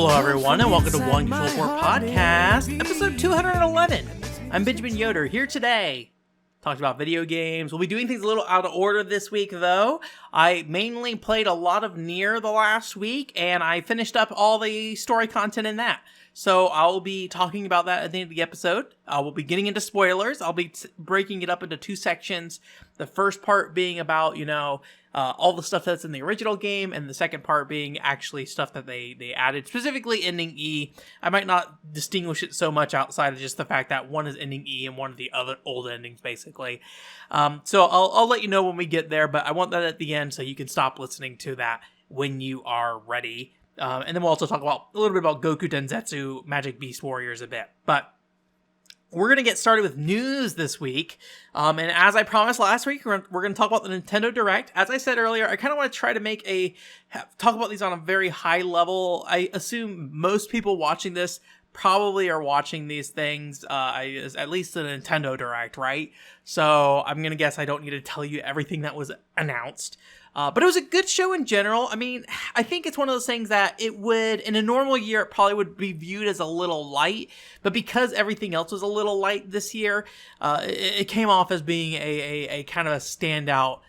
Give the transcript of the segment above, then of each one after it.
Hello, everyone, and welcome to One Control 4 Podcast, episode 211. I'm Benjamin Yoder, here today. Talked about video games. We'll be doing things a little out of order this week, though. I mainly played a lot of NieR the last week, and I finished up all the story content in that. So I'll be talking about that at the end of the episode. We'll be getting into spoilers. I'll be breaking it up into two sections. The first part being about, all the stuff that's in the original game, and the second part being actually stuff that they added, specifically ending E. I might not distinguish it so much outside of just the fact that one is ending E and one of the other old endings, basically. So I'll let you know when we get there, but I want that at the end so you can stop listening to that when you are ready. And then we'll also talk about a little bit about Goku Densetsu, Magic Beast Warriors a bit. But we're going to get started with news this week. And as I promised last week, we're going to talk about the Nintendo Direct. As I said earlier, I kind of want to try to talk about these on a very high level. I assume most people watching this probably are watching these things, at least the Nintendo Direct, right? So I'm going to guess I don't need to tell you everything that was announced. But it was a good show in general. I mean, I think it's one of those things that it would, in a normal year, it probably would be viewed as a little light. But because everything else was a little light this year, it came off as being a kind of a standout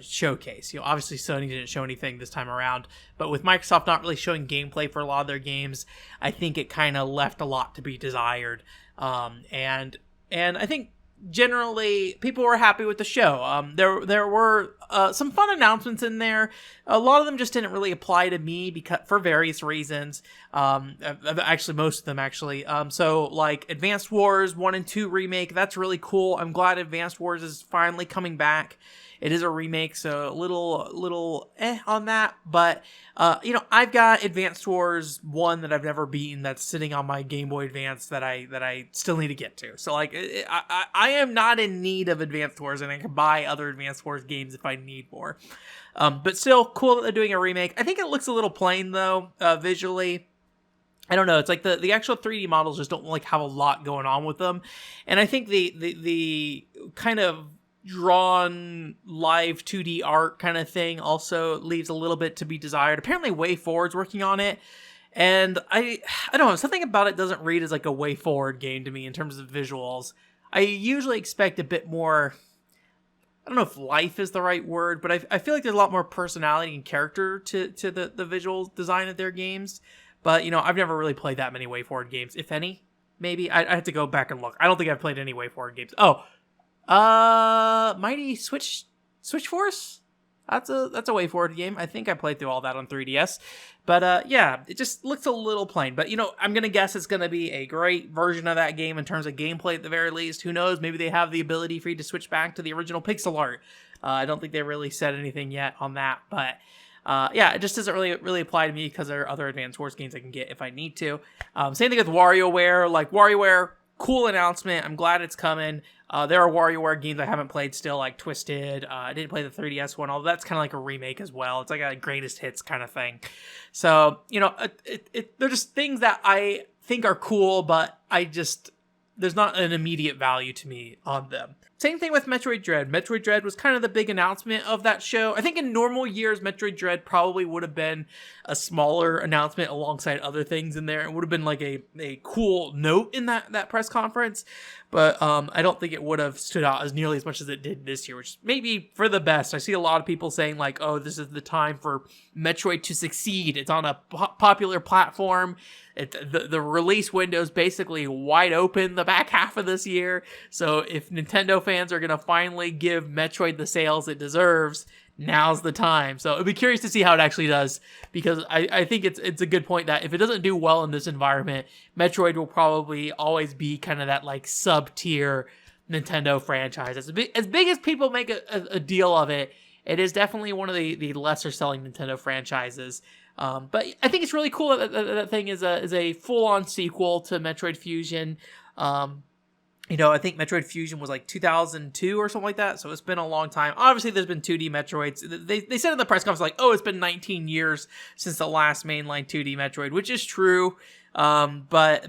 showcase. Obviously Sony didn't show anything this time around, but with Microsoft not really showing gameplay for a lot of their games, I think it kind of left a lot to be desired. And I think generally people were happy with the show. There were some fun announcements in there. A lot of them just didn't really apply to me for various reasons. Actually, most of them actually. So like Advanced Wars 1 and 2 remake, that's really cool. I'm glad Advanced Wars is finally coming back. It is a remake, so a little on that. But, I've got Advanced Wars 1 that I've never beaten that's sitting on my Game Boy Advance that I still need to get to. So, I am not in need of Advanced Wars, and I can buy other Advanced Wars games if I need more. But still, cool that they're doing a remake. I think it looks a little plain, though, visually. I don't know. It's like the actual 3D models just don't have a lot going on with them. And I think the kind of drawn live 2D art kind of thing also leaves a little bit to be desired. Apparently WayForward's working on it, and I don't know, something about it doesn't read as like a WayForward game to me in terms of visuals. I usually expect a bit more, I don't know if life is the right word, but I feel like there's a lot more personality and character to the visual design of their games. But I've never really played that many WayForward games, if any. Maybe I have to go back and look. I don't think I've played any WayForward games. Mighty Switch Force? That's a WayForward game. I think I played through all that on 3DS. But it just looks a little plain. But I'm gonna guess it's gonna be a great version of that game in terms of gameplay at the very least. Who knows? Maybe they have the ability for you to switch back to the original pixel art. I don't think they really said anything yet on that, but it just doesn't really apply to me because there are other Advanced Wars games I can get if I need to. Same thing with WarioWare. Like WarioWare, cool announcement. I'm glad it's coming. There are WarioWare games I haven't played still, like Twisted. I didn't play the 3DS one, although that's kind of like a remake as well. It's like a greatest hits kind of thing. So, they're just things that I think are cool, but there's not an immediate value to me on them. Same thing with Metroid Dread. Metroid Dread was kind of the big announcement of that show. I think in normal years, Metroid Dread probably would have been a smaller announcement alongside other things in there. It would have been like a cool note in that press conference. But I don't think it would have stood out as nearly as much as it did this year, which may be for the best. I see a lot of people saying like, oh, this is the time for Metroid to succeed. It's on a popular platform. The release window is basically wide open the back half of this year. So if Nintendo fans are going to finally give Metroid the sales it deserves, now's the time. So I'd be curious to see how it actually does, because I think it's a good point that if it doesn't do well in this environment, Metroid will probably always be kind of that like sub-tier Nintendo franchise. As big as people make a deal of it, it is definitely one of the lesser selling Nintendo franchises. But I think it's really cool that thing is a full-on sequel to Metroid Fusion. I think Metroid Fusion was like 2002 or something like that, so it's been a long time. Obviously, there's been 2D Metroids. They said in the press conference, like, oh, it's been 19 years since the last mainline 2D Metroid, which is true. But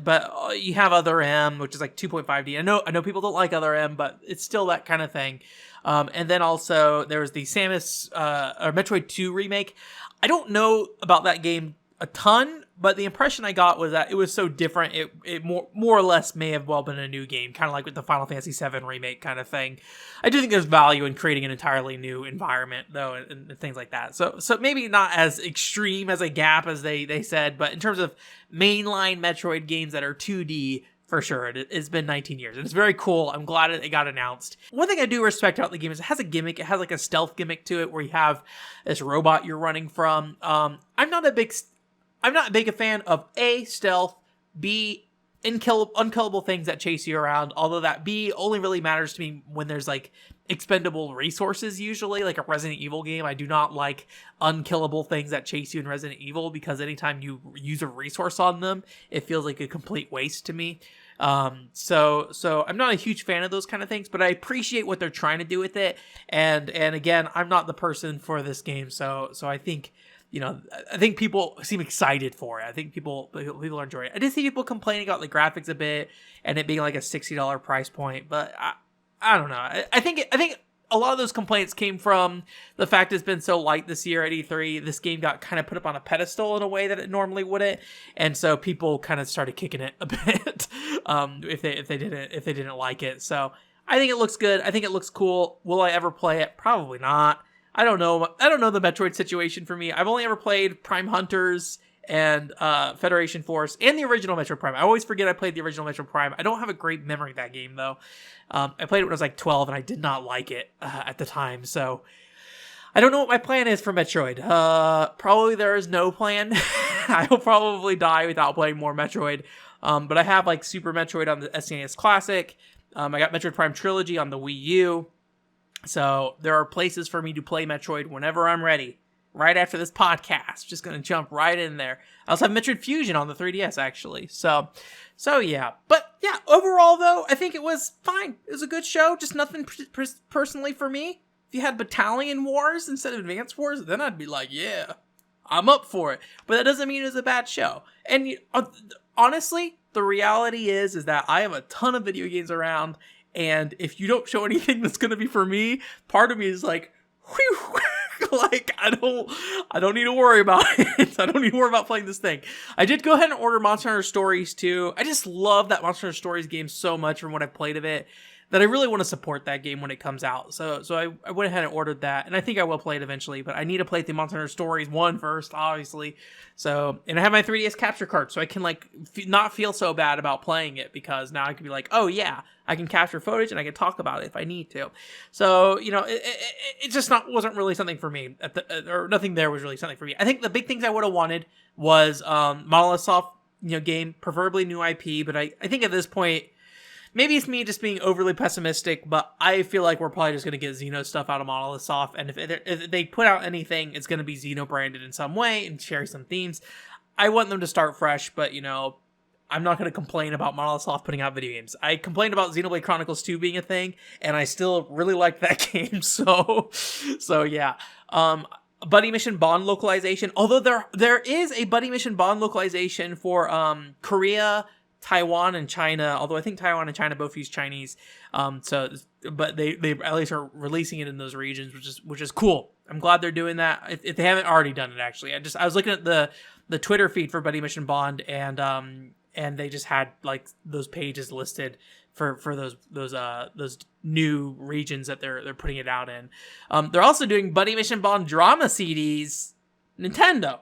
you have Other M, which is like 2.5D. I know people don't like Other M, but it's still that kind of thing. And then also there was the Samus or Metroid 2 remake. I don't know about that game a ton. but the impression I got was that it was so different. It more or less may have well been a new game, kind of like with the Final Fantasy VII remake kind of thing. I do think there's value in creating an entirely new environment, though, and things like that. So maybe not as extreme as a gap as they said, but in terms of mainline Metroid games that are 2D, for sure, it's been 19 years. And it's very cool. I'm glad it got announced. One thing I do respect about the game is it has a gimmick. It has like a stealth gimmick to it where you have this robot you're running from. I'm not a big a fan of A, stealth, B, unkillable things that chase you around, although that B only really matters to me when there's like expendable resources, usually like a Resident Evil game. I do not like unkillable things that chase you in Resident Evil, because anytime you use a resource on them, it feels like a complete waste to me. So I'm not a huge fan of those kind of things, but I appreciate what they're trying to do with it. And again, I'm not the person for this game, so I think, I think people seem excited for it. I think people are enjoying it. I did see people complaining about the graphics a bit and it being like a $60 price point, but I don't know. I think a lot of those complaints came from the fact it's been so light this year at E3. This game got kind of put up on a pedestal in a way that it normally wouldn't, and so people kind of started kicking it a bit if they didn't like it. So I think it looks good. I think it looks cool. Will I ever play it? Probably not. I don't know the Metroid situation for me. I've only ever played Prime Hunters and Federation Force and the original Metroid Prime. I always forget I played the original Metroid Prime. I don't have a great memory of that game, though. I played it when I was like 12, and I did not like it at the time. So I don't know what my plan is for Metroid. Probably there is no plan. I will probably die without playing more Metroid. But I have like Super Metroid on the SNES Classic. I got Metroid Prime Trilogy on the Wii U. So there are places for me to play Metroid whenever I'm ready. Right after this podcast, just gonna jump right in there. I also have Metroid Fusion on the 3DS, actually. So yeah. But yeah, overall though, I think it was fine. It was a good show. Just nothing personally for me. If you had Battalion Wars instead of Advance Wars, then I'd be like, yeah, I'm up for it. But that doesn't mean it was a bad show. And honestly, the reality is that I have a ton of video games around, and if you don't show anything that's gonna be for me, part of me is like, whew. Like, I don't need to worry about it. I don't need to worry about playing this thing. I did go ahead and order Monster Hunter Stories 2. I just love that Monster Hunter Stories game so much from what I've played of it that I really want to support that game when it comes out. So I went ahead and ordered that, and I think I will play it eventually, but I need to play the Monster Hunter Stories 1 first, obviously. So, and I have my 3DS capture card, so I can like not feel so bad about playing it, because now I can be like, oh yeah, I can capture footage and I can talk about it if I need to. So, it just wasn't really something for me, or nothing there was really something for me. I think the big things I would have wanted was Monolith Soft, game, preferably new IP, but I think at this point, maybe it's me just being overly pessimistic, but I feel like we're probably just going to get Xeno stuff out of Monolith Soft, and if they put out anything, it's going to be Xeno branded in some way and share some themes. I want them to start fresh, but, I'm not going to complain about Monolith Soft putting out video games. I complained about Xenoblade Chronicles 2 being a thing, and I still really like that game, so yeah. Buddy Mission Bond localization, although there is a Buddy Mission Bond localization for Korea, Taiwan, and China, although I think Taiwan and China both use Chinese, but they at least are releasing it in those regions, which is cool. I'm glad they're doing that. If they haven't already done it, actually. I was looking at the Twitter feed for Buddy Mission Bond, and they just had like those pages listed for those new regions that they're putting it out in. They're also doing Buddy Mission Bond drama CDs. Nintendo,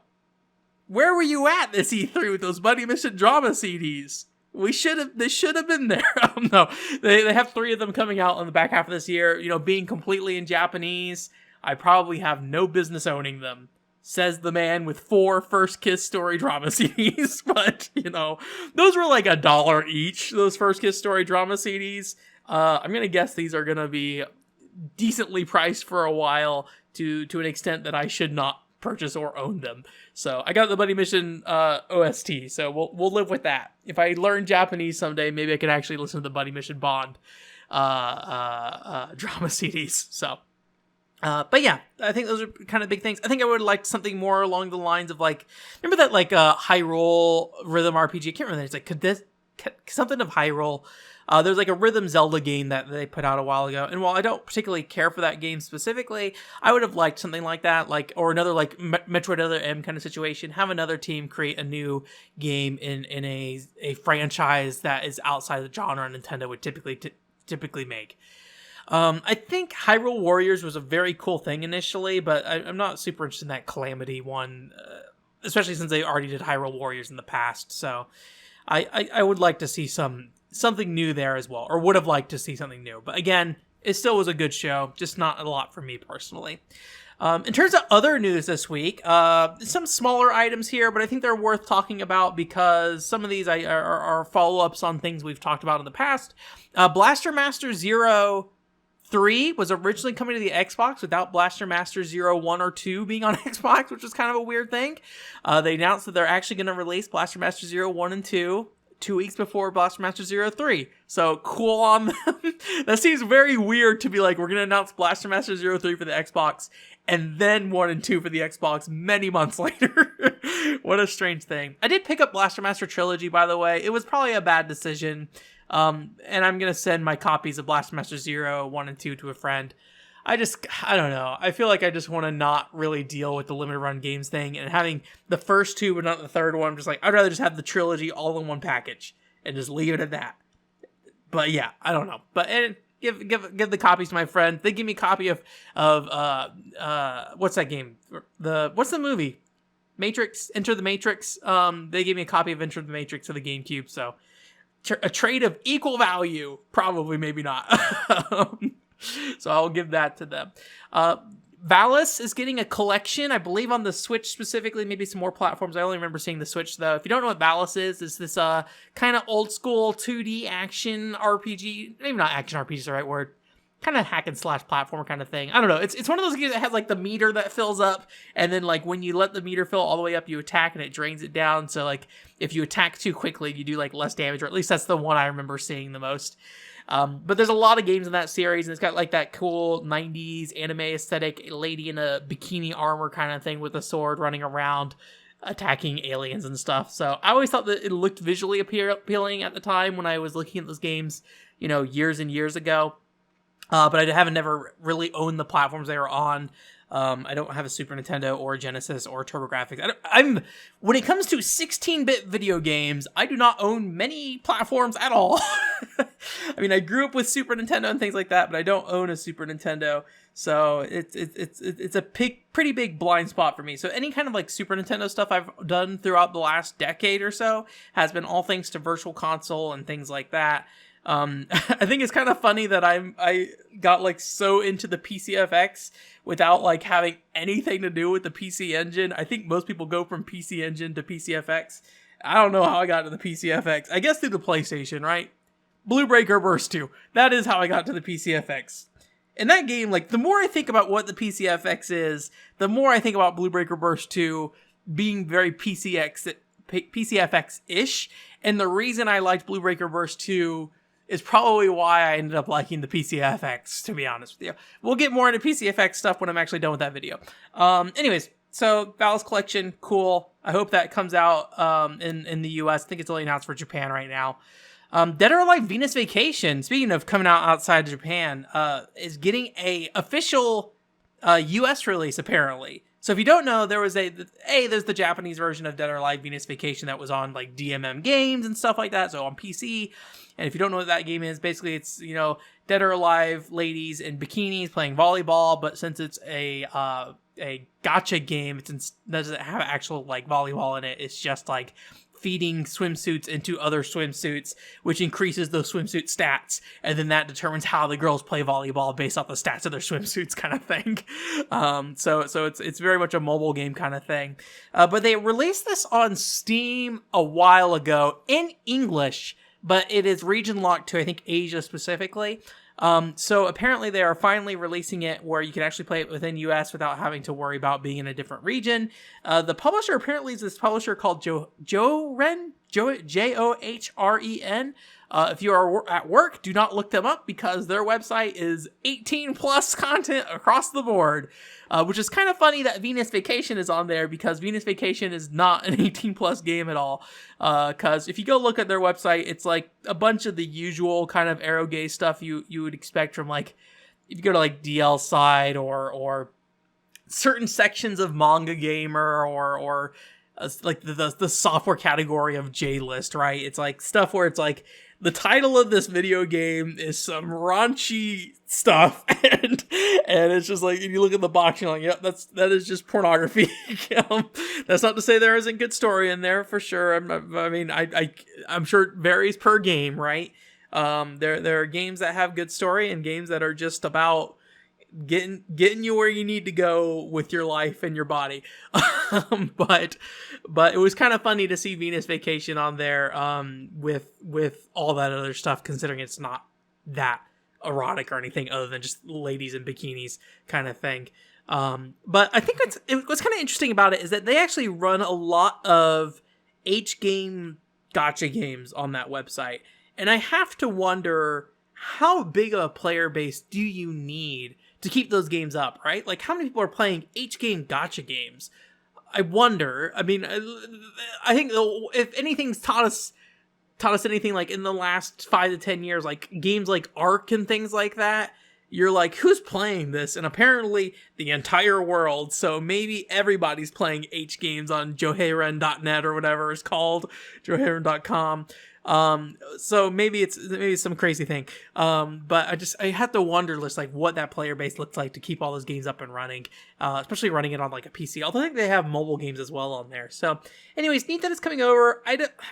where were you at this E3 with those Buddy Mission drama CDs? They should have been there. No, they have 3 of them coming out on the back half of this year. Being completely in Japanese, I probably have no business owning them, says the man with 4 First Kiss Story drama CDs. But, those were like $1 each, those First Kiss Story drama CDs. I'm going to guess these are going to be decently priced for a while to an extent that I should not purchase or own them. So I got the Buddy Mission OST, so we'll live with that. If I learn Japanese someday, maybe I can actually listen to the Buddy Mission Bond drama CDs. So but yeah, I think those are kind of big things. I think I would like something more along the lines of like, remember that like Hyrule rhythm RPG? I can't remember. It's like something of Hyrule. There's like a Rhythm Zelda game that they put out a while ago, and while I don't particularly care for that game specifically, I would have liked something like that, like, or another like Metroid Other M kind of situation. Have another team create a new game in a franchise that is outside the genre Nintendo would typically make. I think Hyrule Warriors was a very cool thing initially, but I'm not super interested in that Calamity one, especially since they already did Hyrule Warriors in the past. So I would like to see something new there as well, or would have liked to see something new. But again, it still was a good show, just not a lot for me personally. In terms of other news this week, some smaller items here, but I think they're worth talking about because some of these are follow-ups on things we've talked about in the past. Blaster Master Zero 3 was originally coming to the Xbox without Blaster Master Zero 1 or 2 being on Xbox, which was kind of a weird thing. They announced that they're actually going to release Blaster Master Zero 1 and 2 2 weeks before Blaster Master Zero 3. So cool on them. That seems very weird to be like, we're going to announce Blaster Master Zero 3 for the Xbox and then 1 and 2 for the Xbox many months later. What a strange thing. I did pick up Blaster Master Trilogy, by the way. It was probably a bad decision. And I'm going to send my copies of Blaster Master Zero 1 and 2 to a friend. I don't know. I feel like I just want to not really deal with the limited run games thing, and having the first two but not the third one. I'm just like, I'd rather just have the trilogy all in one package and just leave it at that. But yeah, I don't know. But give the copies to my friend. They give me a copy of what's that game? What's the movie? Matrix, Enter the Matrix. They gave me a copy of Enter the Matrix for the GameCube, so a trade of equal value, probably, maybe not. So I'll give that to them. Valis is getting a collection, I believe on the Switch specifically, maybe some more platforms. I only remember seeing the Switch though. If you don't know what Valis is, it's this kind of old school 2D action RPG. Maybe not action RPG is the right word. Kind of hack and slash platformer kind of thing. I don't know. It's one of those games that has like the meter that fills up, and then like when you let the meter fill all the way up, you attack and it drains it down. So like if you attack too quickly, you do like less damage, or at least that's the one I remember seeing the most. But there's a lot of games in that series, and it's got like that cool 90s anime aesthetic, lady in a bikini armor kind of thing with a sword running around attacking aliens and stuff. So I always thought that it looked visually appealing at the time when I was looking at those games, years and years ago. But I haven't never really owned the platforms they were on. I don't have a Super Nintendo or a Genesis or TurboGrafx. When it comes to 16-bit video games, I do not own many platforms at all. I mean, I grew up with Super Nintendo and things like that, but I don't own a Super Nintendo. So it's a pretty big blind spot for me. So any kind of like Super Nintendo stuff I've done throughout the last decade or so has been all thanks to Virtual Console and things like that. I think it's kind of funny that I got like so into the PCFX without like having anything to do with the PC Engine. I think most people go from PC Engine to PCFX. I don't know how I got to the PCFX. I guess through the PlayStation, right? Blue Breaker Burst 2. That is how I got to the PCFX. In that game, like the more I think about what the PCFX is, the more I think about Blue Breaker Burst 2 being very PCFX-ish. And the reason I liked Blue Breaker Burst 2 is probably why I ended up liking the PCFX, to be honest with you. We'll get more into PCFX stuff when I'm actually done with that video. Anyways, so Valis Collection, cool. I hope that comes out in the US. I think it's only announced for Japan right now. Dead or Alive Venus Vacation, speaking of coming out outside Japan, is getting a official US release, apparently. So if you don't know, there's the Japanese version of Dead or Alive Venus Vacation that was on like DMM Games and stuff like that, so on PC. And if you don't know what that game is, basically it's, Dead or Alive ladies in bikinis playing volleyball, but since it's a gacha game, it doesn't have actual like volleyball in it. It's just like feeding swimsuits into other swimsuits, which increases those swimsuit stats, and then that determines how the girls play volleyball based off the stats of their swimsuits, kind of thing. So it's very much a mobile game kind of thing. But they released this on Steam a while ago in English, but it is region locked to, I think, Asia specifically. So apparently they are finally releasing it where you can actually play it within US without having to worry about being in a different region. The publisher apparently is this publisher called Joren Johren. If you are at work, do not look them up because their website is 18 plus content across the board, which is kind of funny that Venus Vacation is on there because Venus Vacation is not an 18 plus game at all. Because if you go look at their website, it's like a bunch of the usual kind of eroge stuff you would expect from like, if you go to like DL side or certain sections of Manga Gamer or like the software category of J-List, right? It's like stuff where it's like the title of this video game is some raunchy stuff, and it's just like if you look at the box, you're like, yep, that is just pornography. That's not to say there isn't good story in there for sure. I'm sure it varies per game, right? There are games that have good story and games that are just about getting you where you need to go with your life and your body. But it was kind of funny to see Venus Vacation on there with all that other stuff, considering it's not that erotic or anything other than just ladies in bikinis kind of thing. But I think what's kind of interesting about it is that they actually run a lot of H-game gacha games on that website. And I have to wonder, how big of a player base do you need to keep those games up, right? Like, how many people are playing H-game gacha games? I wonder. I mean, I think if anything's taught us anything, like in the last 5 to 10 years, like games like Ark and things like that, you're like, who's playing this? And apparently the entire world. So maybe everybody's playing H games on joheiren.net or whatever it's called, joheiren.com. So maybe it's some crazy thing. But I have to wonder just like what that player base looks like to keep all those games up and running, especially running it on like a PC. Although I think they have mobile games as well on there. So anyways, neat that it's coming over.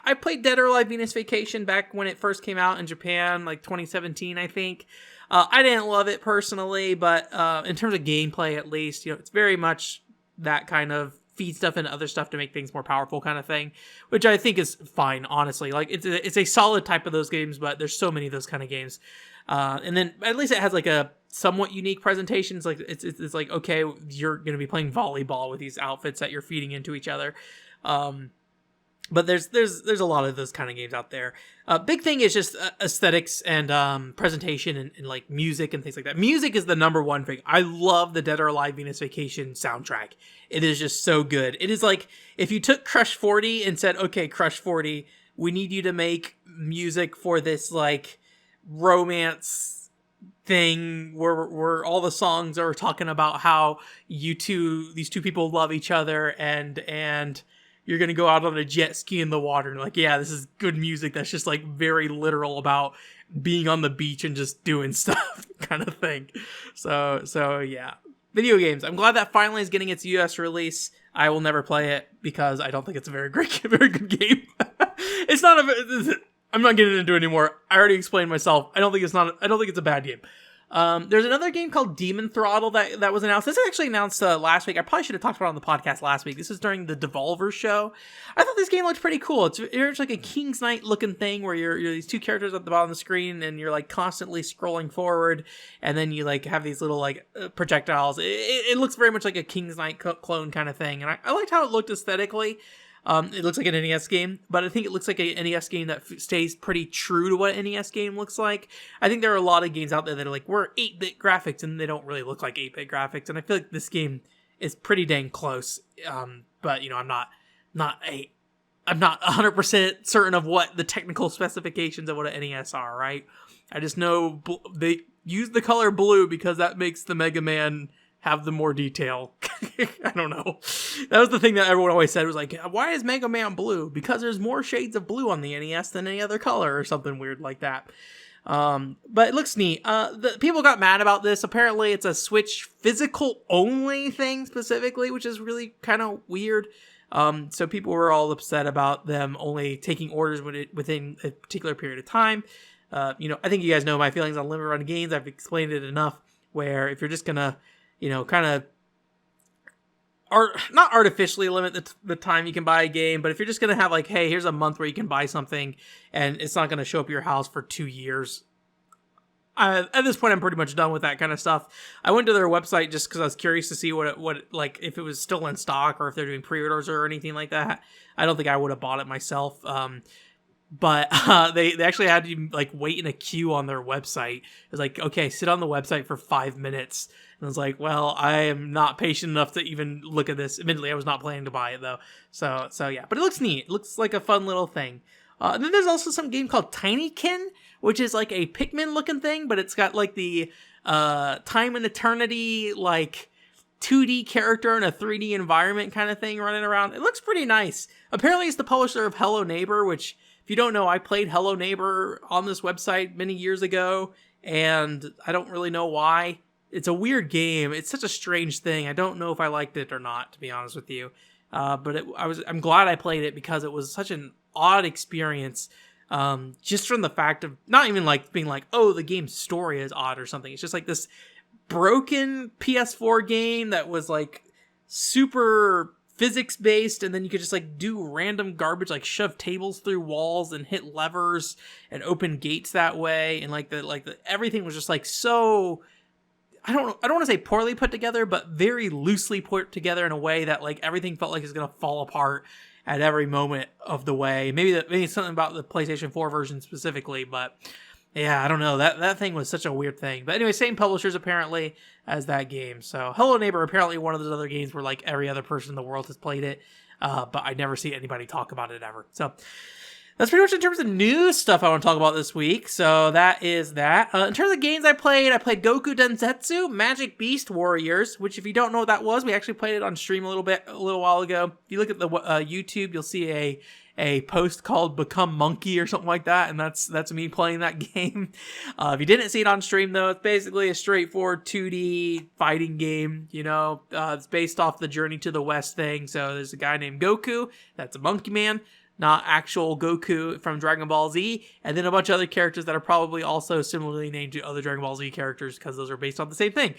I played Dead or Alive Venus Vacation back when it first came out in Japan, like 2017, I think. I didn't love it personally, but, in terms of gameplay, at least, it's very much that kind of feed stuff into other stuff to make things more powerful kind of thing, which I think is fine, honestly. Like, it's a solid type of those games, but there's so many of those kind of games. And then at least it has like a somewhat unique presentation. It's like, it's like, okay, you're going to be playing volleyball with these outfits that you're feeding into each other. But there's a lot of those kind of games out there. Big thing is just aesthetics and presentation and like music and things like that. Music is the number one thing. I love the Dead or Alive Venus Vacation soundtrack. It is just so good. It is like if you took Crush 40 and said, okay, Crush 40, we need you to make music for this like romance thing where all the songs are talking about how these two people love each other and you're going to go out on a jet ski in the water. And like, yeah, this is good music. That's just like very literal about being on the beach and just doing stuff kind of thing. So yeah. Video games. I'm glad that finally is getting its US release. I will never play it because I don't think it's a very good game. I'm not getting into it anymore. I already explained myself. I don't think it's a bad game. There's another game called Demon Throttle that was announced. This was actually announced last week. I probably should have talked about it on the podcast last week. This is during the Devolver show. I thought this game looked pretty cool. It's like a King's Knight looking thing where you're these two characters at the bottom of the screen and you're like constantly scrolling forward, and then you like have these little like projectiles. It looks very much like a King's Knight clone kind of thing, and I liked how it looked aesthetically. It looks like an NES game, but I think it looks like a NES game that stays pretty true to what an NES game looks like. I think there are a lot of games out there that are like, we're 8-bit graphics, and they don't really look like 8-bit graphics, and I feel like this game is pretty dang close. But I'm not 100% certain of what the technical specifications of what an NES are, right? I just know they use the color blue because that makes the Mega Man have the more detail. I don't know. That was the thing that everyone always said was like, why is Mega Man blue? Because there's more shades of blue on the NES than any other color or something weird like that. But it looks neat. The people got mad about this. Apparently it's a Switch physical only thing specifically, which is really kind of weird. So people were all upset about them only taking orders within a particular period of time. I think you guys know my feelings on limited run games. I've explained it enough where if you're just gonna kind of not artificially limit the time you can buy a game, but if you're just going to have like, hey, here's a month where you can buy something and it's not going to show up at your house for 2 years, At this point, I'm pretty much done with that kind of stuff. I went to their website just because I was curious to see like if it was still in stock or if they're doing pre-orders or anything like that. I don't think I would have bought it myself. But they actually had to like wait in a queue on their website. It was like, okay, sit on the website for 5 minutes. And I was like, well, I am not patient enough to even look at this. Admittedly, I was not planning to buy it though. So yeah, but it looks neat. It looks like a fun little thing. And then there's also some game called TinyKin, which is like a Pikmin looking thing, but it's got like the time and eternity, like 2D character in a 3D environment kind of thing running around. It looks pretty nice. Apparently it's the publisher of Hello Neighbor, which if you don't know, I played Hello Neighbor on this website many years ago, and I don't really know why. It's a weird game. It's such a strange thing. I don't know if I liked it or not, to be honest with you. But I'm glad I played it because it was such an odd experience. Just from the fact of not even like being like, oh, the game's story is odd or something. It's just like this broken PS4 game that was like super physics based, and then you could just like do random garbage, like shove tables through walls and hit levers and open gates that way, and like everything was just like so. I don't want to say poorly put together, but very loosely put together in a way that like everything felt like it's gonna fall apart at every moment of the way. Maybe it's something about the PlayStation 4 version specifically, but yeah, I don't know. That thing was such a weird thing. But anyway, same publishers apparently as that game. So Hello Neighbor, apparently one of those other games where like every other person in the world has played it, but I never see anybody talk about it ever. So that's pretty much in terms of new stuff I want to talk about this week. So that is that. In terms of games I played Goku Densetsu, Magic Beast Warriors, which if you don't know what that was, we actually played it on stream a little while ago. If you look at the YouTube, you'll see a post called Become Monkey or something like that, and that's me playing that game. If you didn't see it on stream though, it's basically a straightforward 2D fighting game. You know, it's based off the Journey to the West thing. So there's a guy named Goku, that's a monkey man, not actual Goku from Dragon Ball Z, and then a bunch of other characters that are probably also similarly named to other Dragon Ball Z characters because those are based on the same thing.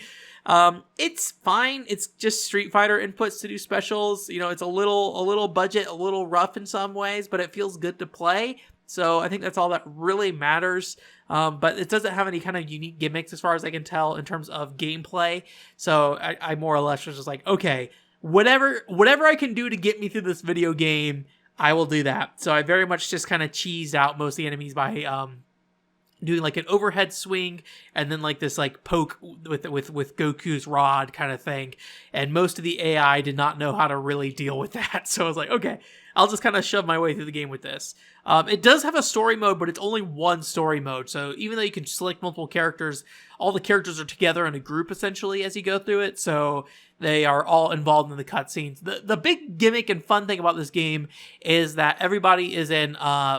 It's fine. It's just Street Fighter inputs to do specials. You know, it's a little budget, a little rough in some ways, but it feels good to play. So I think that's all that really matters. But it doesn't have any kind of unique gimmicks as far as I can tell in terms of gameplay. So I more or less was just like, okay, whatever I can do to get me through this video game, I will do that. So I very much just kind of cheesed out most of the enemies by doing like an overhead swing and then like this like poke with Goku's rod kind of thing. And most of the AI did not know how to really deal with that. So I was like, okay, I'll just kind of shove my way through the game with this. It does have a story mode, but it's only one story mode. So even though you can select multiple characters, all the characters are together in a group essentially as you go through it. So they are all involved in the cutscenes. The big gimmick and fun thing about this game is that everybody is in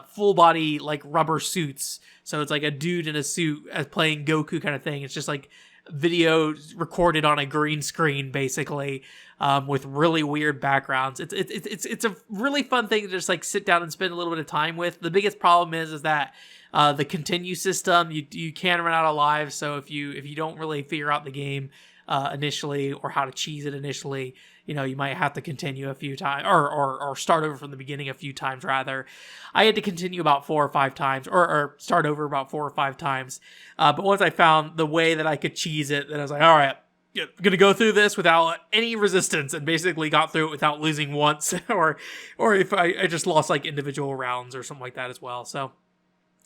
full body like rubber suits. So it's like a dude in a suit as playing Goku kind of thing. It's just like video recorded on a green screen basically, with really weird backgrounds. It's a really fun thing to just like sit down and spend a little bit of time with. The biggest problem is that the continue system, you can run out of lives. So if you don't really figure out the game initially or how to cheese it initially, you know, you might have to continue a few times or start over from the beginning a few times rather. I had to continue about 4 or 5 times or start over about 4 or 5 times. But once I found the way that I could cheese it, then I was like, all right, I'm going to go through this without any resistance, and basically got through it without losing once or if I just lost like individual rounds or something like that as well. So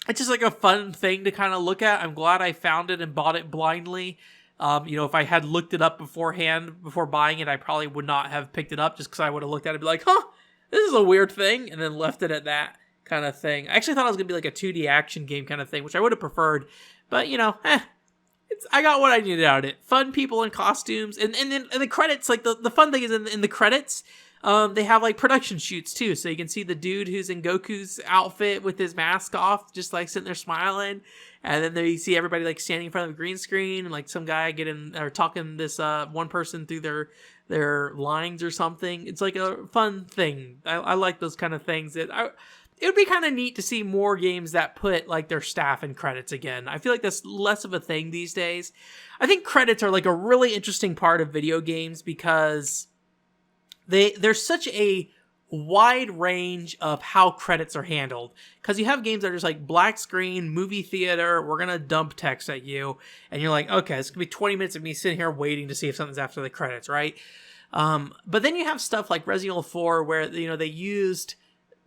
it's just like a fun thing to kind of look at. I'm glad I found it and bought it blindly. You know, if I had looked it up beforehand, before buying it, I probably would not have picked it up just because I would have looked at it and be like, huh, this is a weird thing, and then left it at that kind of thing. I actually thought it was going to be like a 2D action game kind of thing, which I would have preferred, but you know, I got what I needed out of it. Fun people in costumes, and then in the credits, like the fun thing is in the credits, they have like production shoots too, so you can see the dude who's in Goku's outfit with his mask off, just like sitting there smiling, and then there you see everybody like standing in front of a green screen, and like some guy talking this one person through their lines or something. It's like a fun thing. I like those kind of things. It would be kind of neat to see more games that put like their staff in credits again. I feel like that's less of a thing these days. I think credits are like a really interesting part of video games because they're such a wide range of how credits are handled. Because you have games that are just like black screen, movie theater, we're going to dump text at you. And you're like, okay, it's going to be 20 minutes of me sitting here waiting to see if something's after the credits, right? But then you have stuff like Resident Evil 4 where, they used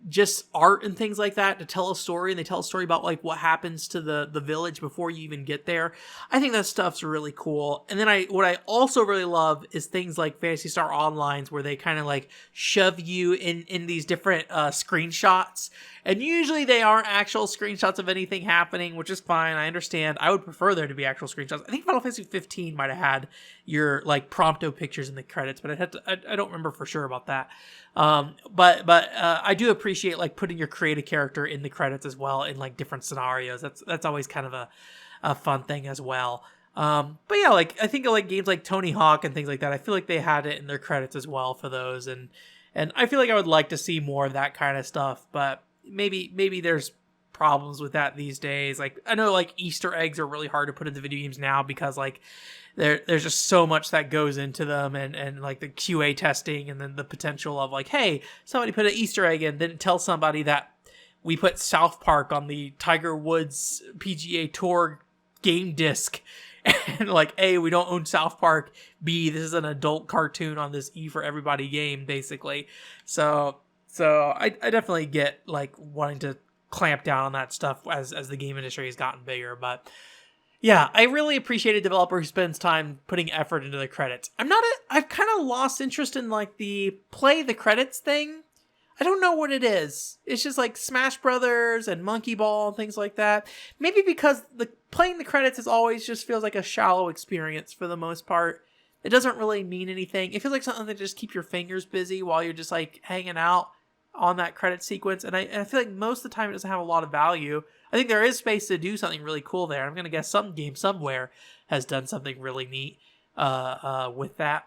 just art and things like that to tell a story, and they tell a story about like what happens to the village before you even get there. I think that stuff's really cool. And then what I also really love is things like Phantasy Star Online's, where they kind of like shove you in these different screenshots, and usually they aren't actual screenshots of anything happening, which is fine. I understand. I would prefer there to be actual screenshots. I think Final Fantasy 15 might have had your like prompto pictures in the credits, but I don't remember for sure about that. But I do appreciate like putting your creative character in the credits as well in like different scenarios. That's always kind of a fun thing as well. But yeah, like I think of like games like Tony Hawk and things like that. I feel like they had it in their credits as well for those, and I feel like I would like to see more of that kind of stuff, but maybe there's problems with that these days. Like I know like Easter eggs are really hard to put into video games now because like there's just so much that goes into them, and like the QA testing, and then the potential of like, hey, somebody put an Easter egg in, then tell somebody that we put South Park on the Tiger Woods PGA Tour game disc, and like, A, we don't own South Park, B, this is an adult cartoon on this E for everybody game, basically. So I definitely get like wanting to clamp down on that stuff as the game industry has gotten bigger. But yeah, I really appreciate a developer who spends time putting effort into the credits. I've kind of lost interest in like the play the credits thing. I don't know what it is. It's just like Smash Brothers and Monkey Ball and things like that. Maybe because playing the credits is always just feels like a shallow experience for the most part. It doesn't really mean anything. It feels like something that just keep your fingers busy while you're just like hanging out on that credit sequence. And I feel like most of the time it doesn't have a lot of value. I think there is space to do something really cool there. I'm going to guess some game somewhere has done something really neat with that.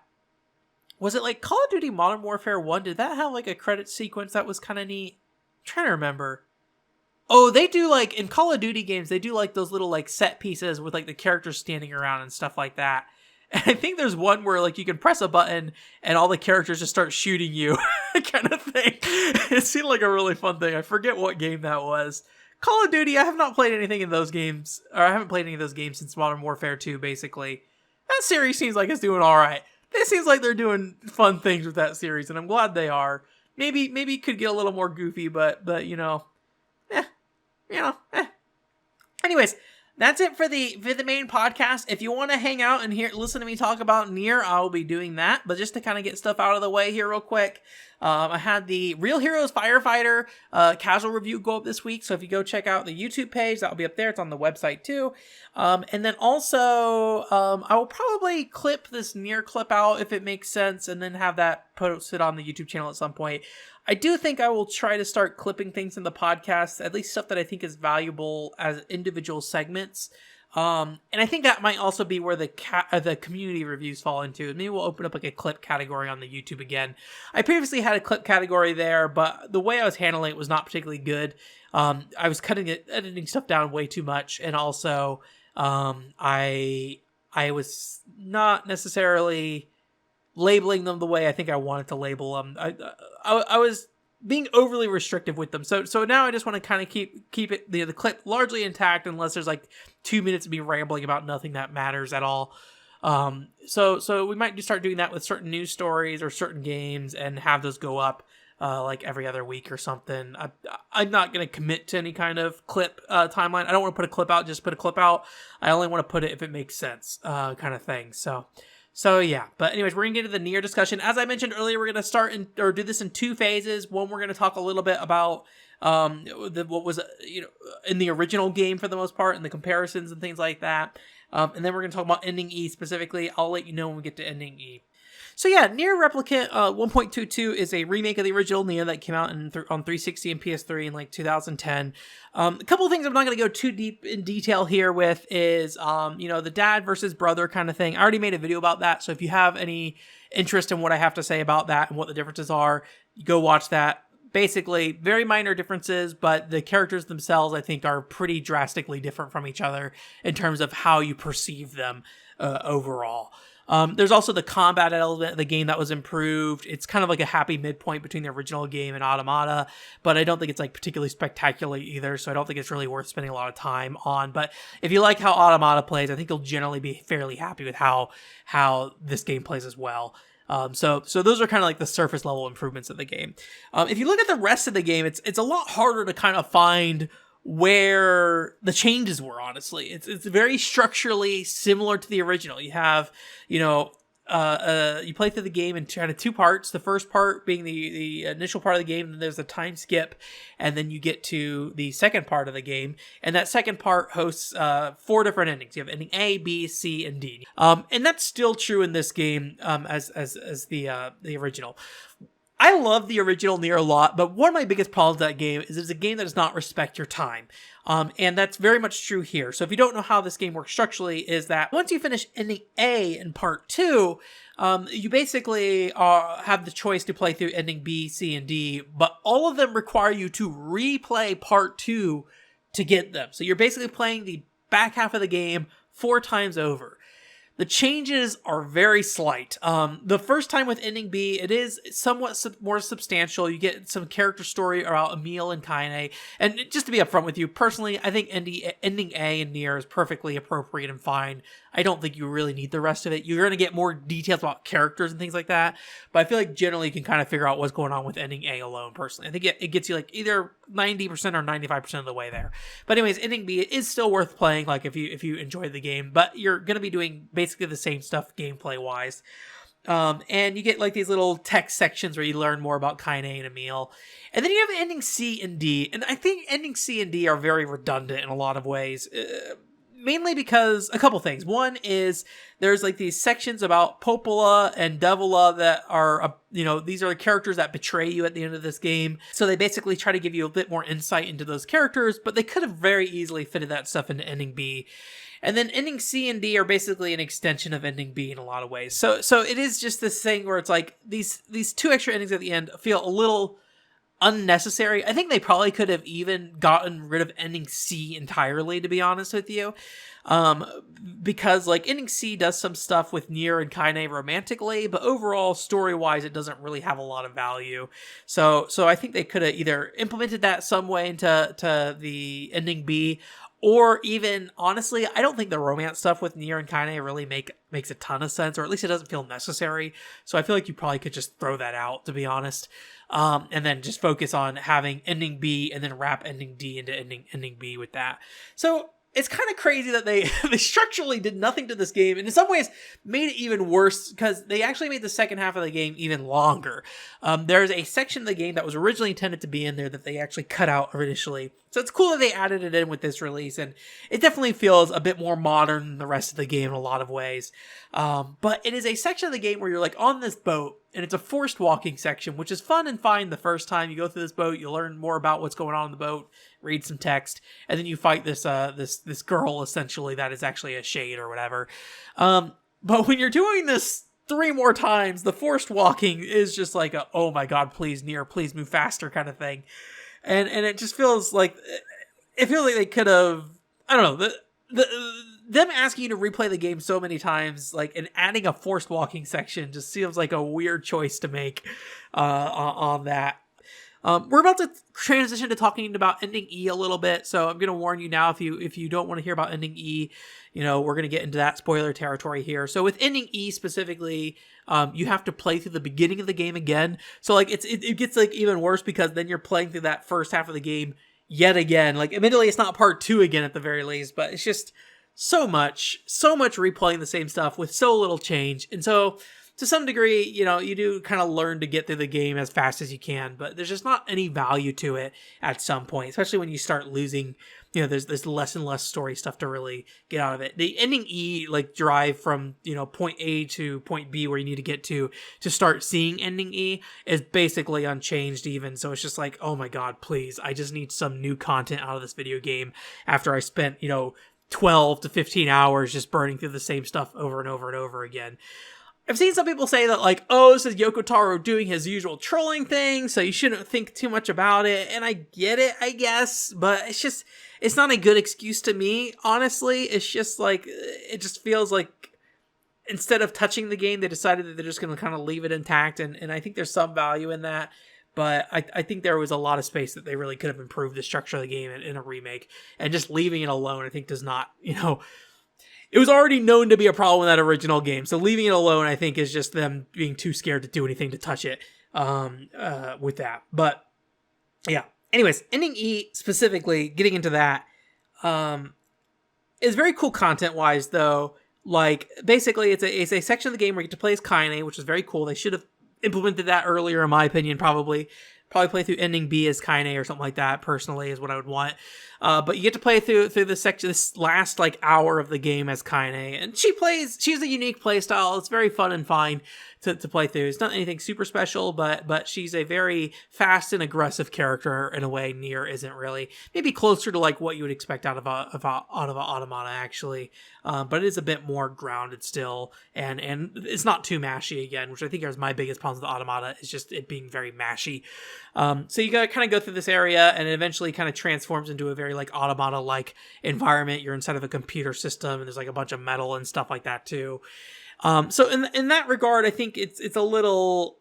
Was it like Call of Duty Modern Warfare 1? Did that have like a credit sequence that was kind of neat? I'm trying to remember. Oh, they do like in Call of Duty games, they do like those little like set pieces with like the characters standing around and stuff like that. And I think there's one where like you can press a button and all the characters just start shooting you kind of thing. It seemed like a really fun thing. I forget what game that was. Call of Duty, I have not played anything in those games, or I haven't played any of those games since Modern Warfare 2, basically. That series seems like it's doing alright. It seems like they're doing fun things with that series, and I'm glad they are. Maybe it could get a little more goofy, but Anyways, that's it for the main podcast. If you want to hang out and listen to me talk about NieR, I will be doing that. But just to kind of get stuff out of the way here real quick, I had the Real Heroes Firefighter casual review go up this week. So if you go check out the YouTube page, that will be up there. It's on the website too. And then also, I will probably clip this NieR clip out if it makes sense, and then have that posted on the YouTube channel at some point. I do think I will try to start clipping things in the podcast, at least stuff that I think is valuable as individual segments. And I think that might also be where the community reviews fall into. Maybe we'll open up like a clip category on the YouTube again. I previously had a clip category there, but the way I was handling it was not particularly good. I was editing stuff down way too much, and also I was not necessarily labeling them the way I think I wanted to label them. I was being overly restrictive with them. So now I just want to kind of keep it the clip largely intact, unless there's like 2 minutes of me rambling about nothing that matters at all. So we might just start doing that with certain news stories or certain games, and have those go up like every other week or something. I'm not going to commit to any kind of clip timeline. I don't want to put a clip out, just put a clip out. I only want to put it if it makes sense kind of thing. So yeah, but anyways, we're going to get into the NieR discussion. As I mentioned earlier, we're going to do this in two phases. One, we're going to talk a little bit about what was in the original game for the most part, and the comparisons and things like that. And then we're going to talk about Ending E specifically. I'll let you know when we get to Ending E. So yeah, NieR Replicant 1.22 is a remake of the original NieR that came out on 360 and PS3 in like 2010. A couple of things I'm not going to go too deep in detail here with is, the dad versus brother kind of thing. I already made a video about that, so if you have any interest in what I have to say about that and what the differences are, go watch that. Basically, very minor differences, but the characters themselves, I think, are pretty drastically different from each other in terms of how you perceive them. overall. There's also the combat element of the game that was improved. It's kind of like a happy midpoint between the original game and Automata, but I don't think it's like particularly spectacular either, so I don't think it's really worth spending a lot of time on. But if you like how Automata plays, I think you'll generally be fairly happy with how this game plays as well. So those are kind of like the surface level improvements of the game. If you look at the rest of the game, it's a lot harder to kind of find where the changes were, honestly. It's very structurally similar to the original. You have, you play through the game in kind of two parts. The first part being the initial part of the game, then there's a time skip, and then you get to the second part of the game, and that second part hosts 4 different endings. You have ending A, B, C, and D. And that's still true in this game as the original. I love the original NieR a lot, but one of my biggest problems with that game is it's a game that does not respect your time. And that's very much true here. So if you don't know how this game works structurally, is that once you finish ending A in part 2, you basically have the choice to play through ending B, C, and D, but all of them require you to replay part 2 to get them. So you're basically playing the back half of the game 4 times over. The changes are very slight. The first time with ending B, it is somewhat more substantial. You get some character story about Emil and Kaine. And just to be upfront with you, personally, I think ending A in NieR is perfectly appropriate and fine. I don't think you really need the rest of it. You're going to get more details about characters and things like that. But I feel like generally you can kind of figure out what's going on with ending A alone, personally. I think it gets you like either 90% or 95% of the way there. But anyways, ending B is still worth playing, like if you enjoy the game. But you're going to be doing basically the same stuff gameplay-wise. And you get like these little text sections where you learn more about Kaine and Emil. And then you have ending C and D. And I think ending C and D are very redundant in a lot of ways. Mainly because a couple things. One is there's like these sections about Popola and Devila that are, these are the characters that betray you at the end of this game. So they basically try to give you a bit more insight into those characters, but they could have very easily fitted that stuff into ending B. And then ending C and D are basically an extension of ending B in a lot of ways. So it is just this thing where it's like these 2 extra endings at the end feel a little unnecessary. I think they probably could have even gotten rid of ending C entirely, to be honest with you. Because like ending C does some stuff with NieR and Kaine romantically, but overall story-wise it doesn't really have a lot of value. So I think they could have either implemented that some way into the ending B, or even, honestly, I don't think the romance stuff with NieR and Kaine really makes a ton of sense, or at least it doesn't feel necessary. So I feel like you probably could just throw that out, to be honest. And then just focus on having ending B and then wrap ending D into ending B with that. So it's kind of crazy that they structurally did nothing to this game, and in some ways made it even worse because they actually made the second half of the game even longer. There's a section of the game that was originally intended to be in there that they actually cut out initially. So it's cool that they added it in with this release, and it definitely feels a bit more modern than the rest of the game in a lot of ways. But it is a section of the game where you're like on this boat, and it's a forced walking section, which is fun and fine the first time you go through this boat. You learn more about what's going on in the boat, read some text, and then you fight this girl, essentially, that is actually a shade or whatever. But when you're doing this 3 more times, the forced walking is just like a, oh my god, please, NieR, please move faster kind of thing. And it just feels like, they could have, I don't know, them asking you to replay the game so many times, like, and adding a forced walking section just seems like a weird choice to make on that. We're about to transition to talking about ending E a little bit, so I'm going to warn you now, if you don't want to hear about ending E, we're going to get into that spoiler territory here. So with ending E specifically, you have to play through the beginning of the game again. So like it gets like even worse because then you're playing through that first half of the game yet again. Like admittedly, it's not part 2 again at the very least, but it's just so much replaying the same stuff with so little change. And so to some degree, you do kind of learn to get through the game as fast as you can, but there's just not any value to it at some point, especially when you start losing, there's less and less story stuff to really get out of it. The ending E, like drive from, point A to point B where you need to get to start seeing ending E is basically unchanged even. So it's just like, oh my god, please, I just need some new content out of this video game after I spent, 12 to 15 hours just burning through the same stuff over and over and over again. I've seen some people say that, like, oh, this is Yoko Taro doing his usual trolling thing, so you shouldn't think too much about it, and I get it, I guess, but it's not a good excuse to me, honestly. It's just, like, it just feels like instead of touching the game, they decided that they're just going to kind of leave it intact. And I think there's some value in that. But I think there was a lot of space that they really could have improved the structure of the game in a remake. And just leaving it alone, I think, does not, it was already known to be a problem in that original game. So leaving it alone, I think, is just them being too scared to do anything to touch it with that. But yeah. Anyways, Ending E specifically, getting into that, is very cool content-wise, though. Like, basically, it's a section of the game where you get to play as Kaine, which is very cool. They should have implemented that earlier, in my opinion, probably play through Ending B as Kaine or something like that, personally, is what I would want. But you get to play through this last, like, hour of the game as Kaine, and she has a unique play style. It's very fun and fine to play through. It's not anything super special, but she's a very fast and aggressive character in a way NieR isn't really. Maybe closer to, like, what you would expect out of a Automata, actually. But it is a bit more grounded still, and it's not too mashy again, which I think is my biggest problem with the Automata, is just it being very mashy. So you gotta kind of go through this area, and it eventually kind of transforms into a very, like, Automata-like environment. You're inside of a computer system, and there's, like, a bunch of metal and stuff like that too. So in that regard, I think it's a little.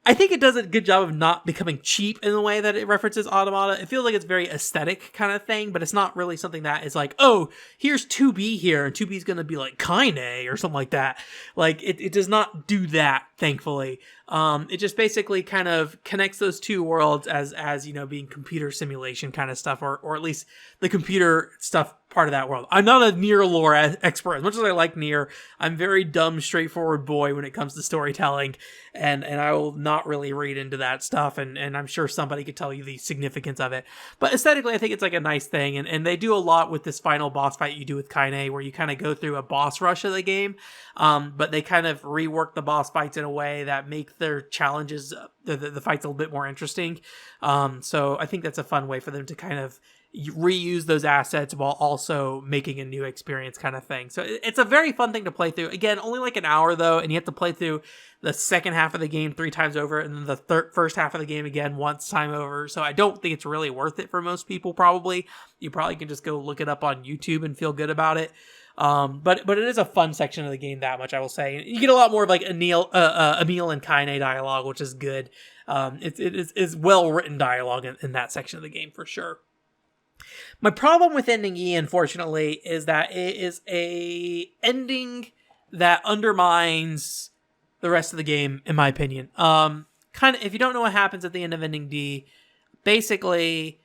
I think it does a good job of not becoming cheap in the way that it references Automata. It feels like it's very aesthetic kind of thing, but it's not really something that is like, oh, here's 2B here, and 2B is going to be like Kaine or something like that. Like, it does not do that, thankfully. It just basically kind of connects those two worlds as being computer simulation kind of stuff, or at least the computer stuff part of that world. I'm not a NieR lore expert. As much as I like NieR, I'm very dumb, straightforward boy when it comes to storytelling, and I will not really read into that stuff, and I'm sure somebody could tell you the significance of it. But aesthetically, I think it's like a nice thing, and they do a lot with this final boss fight you do with Kaine, where you kind of go through a boss rush of the game, but they kind of rework the boss fights in a way that make their challenges, the fights, a little bit more interesting. So I think that's a fun way for them to kind of reuse those assets while also making a new experience kind of thing. So it's a very fun thing to play through. Again, only like an hour though, and you have to play through the second half of the game 3 times over, and then the first half of the game again once time over. So I don't think it's really worth it for most people. Probably you probably can just go look it up on YouTube and feel good about it. But it is a fun section of the game, that much I will say. You get a lot more of like Emil and Kaine dialogue, which is good. It's well written dialogue in that section of the game for sure. My problem with Ending E, unfortunately, is that it is a ending that undermines the rest of the game, in my opinion. Kind of, if you don't know what happens at the end of Ending D, basically,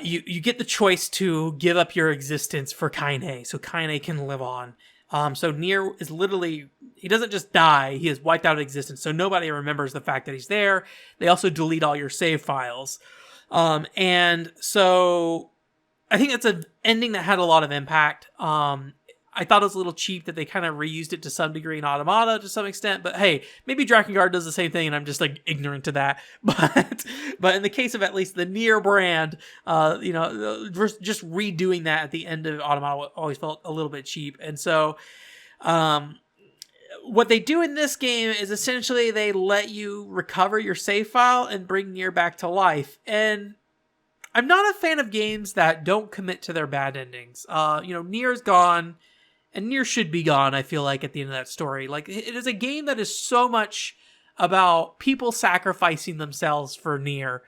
you get the choice to give up your existence for Kaine, so Kaine can live on. So NieR is literally, he doesn't just die, he is wiped out of existence, so nobody remembers the fact that he's there. They also delete all your save files. And so I think that's an ending that had a lot of impact. I thought it was a little cheap that they kind of reused it to some degree in Automata to some extent, but hey, maybe Drakengard does the same thing and I'm just like ignorant to that. But in the case of at least the NieR brand, just redoing that at the end of Automata always felt a little bit cheap. And so, what they do in this game is essentially they let you recover your save file and bring NieR back to life. And I'm not a fan of games that don't commit to their bad endings. NieR's gone, and NieR should be gone, I feel like, at the end of that story. Like, it is a game that is so much about people sacrificing themselves for NieR,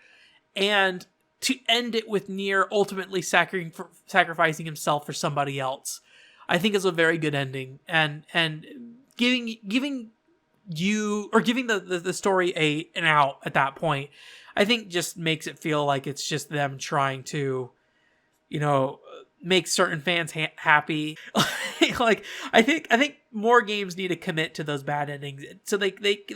and to end it with NieR ultimately sacrificing himself for somebody else, I think is a very good ending. And giving you, or giving the story an out at that point, I think just makes it feel like it's just them trying to, make certain fans happy. Like, I think more games need to commit to those bad endings, so they make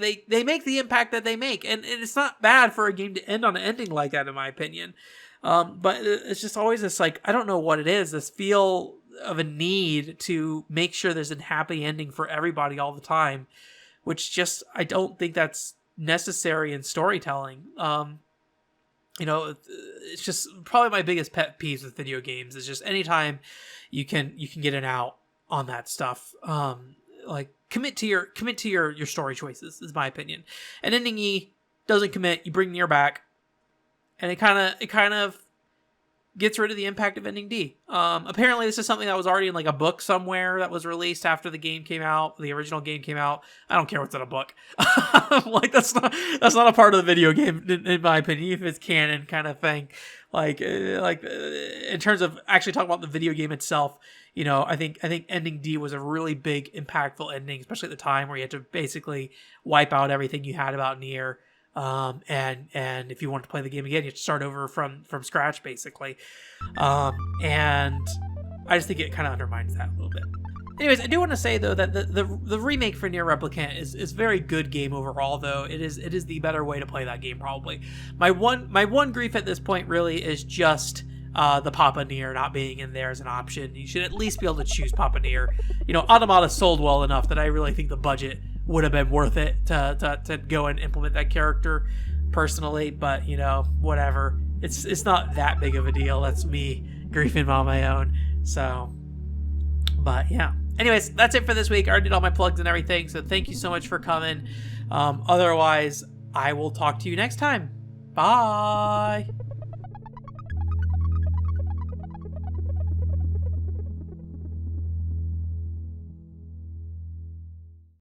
the impact that they make, and it's not bad for a game to end on an ending like that, in my opinion. But it's just always this, like, I don't know what it is, this feel of a need to make sure there's a happy ending for everybody all the time, which just, I don't think that's necessary in storytelling. It's just probably my biggest pet peeve with video games is just anytime you can get an out on that stuff. Like, commit to your story choices is my opinion. And Ending E doesn't commit. You bring NieR back, and it kind of gets rid of the impact of ending D. Apparently this is something that was already in like a book somewhere that was released after the game came out, the original game came out. I don't care what's in a book. Like that's not a part of the video game in my opinion, if it's canon kind of thing. Like in terms of actually talking about the video game itself, you know, I think ending D was a really big impactful ending, especially at the time where you had to basically wipe out everything you had about NieR. And if you want to play the game again, you have to start over from scratch basically. And I just think it kind of undermines that a little bit. Anyways, I do want to say though that the remake for NieR Replicant is very good game overall. Though it is the better way to play that game probably. My one grief at this point really is just the Papa NieR not being in there as an option. You should at least be able to choose Papa NieR. You know, Automata sold well enough that I really think the budget would have been worth it to go and implement that character personally, but you know, whatever. It's not that big of a deal. That's me griefing on my own. So, but yeah. Anyways, that's it for this week. I already did all my plugs and everything, so thank you so much for coming. Otherwise, I will talk to you next time. Bye.